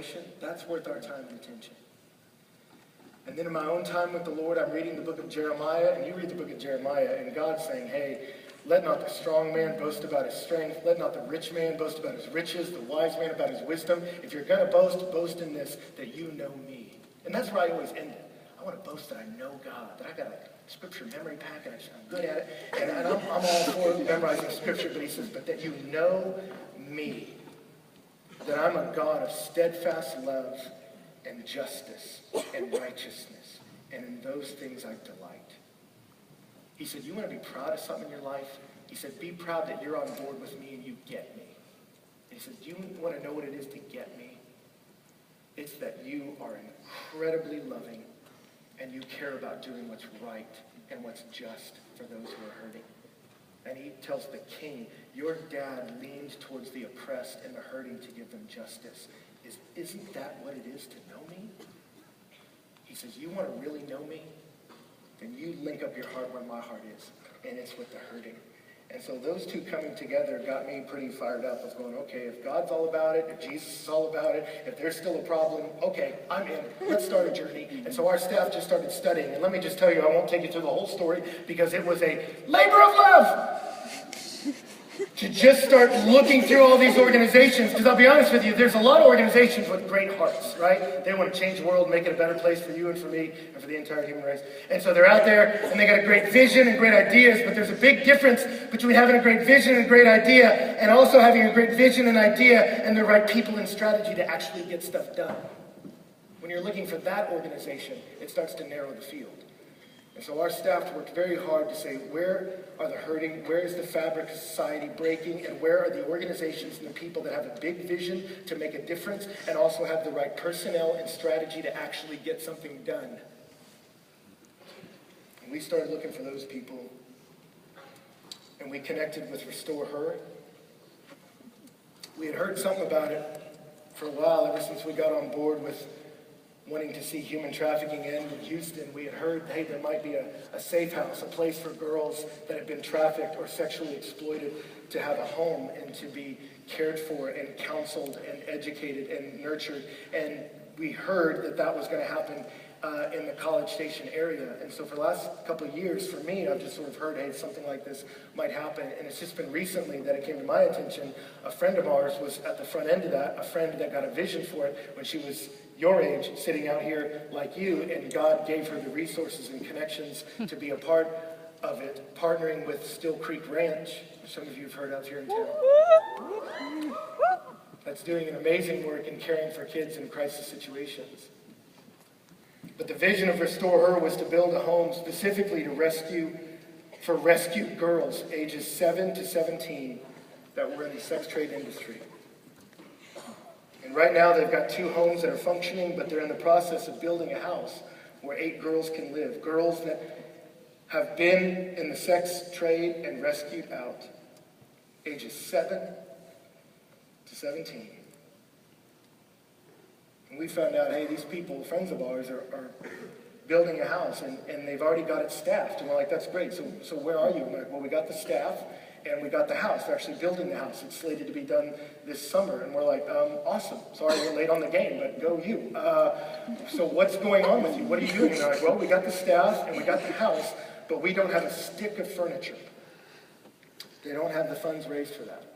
organization, that's worth our time and attention. And then in my own time with the Lord, I'm reading the book of Jeremiah, and you read the book of Jeremiah, and God's saying, hey, let not the strong man boast about his strength. Let not the rich man boast about his riches, the wise man about his wisdom. If you're going to boast, boast in this, that you know me. And that's where I always end it. I want to boast that I know God, that I got a scripture memory pack, and I'm good at it. And I'm all for memorizing scripture, but he says, but that you know me, that I'm a God of steadfast love and justice and righteousness. And in those things I delight. He said, you want to be proud of something in your life? He said, be proud that you're on board with me and you get me. And he said, do you want to know what it is to get me? It's that you are incredibly loving and you care about doing what's right and what's just for those who are hurting. And he tells the king, your dad leaned towards the oppressed and the hurting to give them justice. Isn't that what it is to know me? He says, you want to really know me? Then you link up your heart where my heart is, and it's with the hurting. And so those two coming together got me pretty fired up. I was going, okay, if God's all about it, if Jesus is all about it, if there's still a problem, okay, I'm in. Let's start a journey. And so our staff just started studying. And let me just tell you, I won't take you through the whole story because it was a labor of love to just start looking through all these organizations. Because I'll be honest with you, there's a lot of organizations with great hearts, right? They want to change the world, make it a better place for you and for me and for the entire human race. And so they're out there and they got a great vision and great ideas, but there's a big difference between having a great vision and a great idea and also having a great vision and idea and the right people and strategy to actually get stuff done. When you're looking for that organization, it starts to narrow the field. And so our staff worked very hard to say, where are the hurting? Where is the fabric of society breaking? And where are the organizations and the people that have a big vision to make a difference and also have the right personnel and strategy to actually get something done? And we started looking for those people. And we connected with Restore Her. We had heard something about it for a while, ever since we got on board with wanting to see human trafficking end in Houston. We had heard, hey, there might be a safe house, a place for girls that have been trafficked or sexually exploited to have a home and to be cared for and counseled and educated and nurtured. And we heard that that was going to happen in the College Station area. And so for the last couple of years, for me, I've just sort of heard, hey, something like this might happen. And it's just been recently that it came to my attention. A friend of ours was at the front end of that, a friend that got a vision for it when she was your age, sitting out here like you, and God gave her the resources and connections to be a part of it, partnering with Still Creek Ranch, which some of you have heard of here in town. That's doing an amazing work in caring for kids in crisis situations. But the vision of Restore Her was to build a home specifically to rescued girls ages 7 to 17 that were in the sex trade industry. And right now they've got 2 homes that are functioning, but they're in the process of building a house where 8 girls can live. Girls that have been in the sex trade and rescued out, ages 7 to 17. And we found out, hey, these people, friends of ours, are building a house, and they've already got it staffed. And we're like, that's great. So where are you? And we're like, well, we got the staff, and we got the house. They're actually building the house. It's slated to be done this summer. And we're like, awesome. Sorry we're late on the game, but go you. So what's going on with you? What are you doing? And they're like, well, we got the staff, and we got the house, but we don't have a stick of furniture. They don't have the funds raised for that.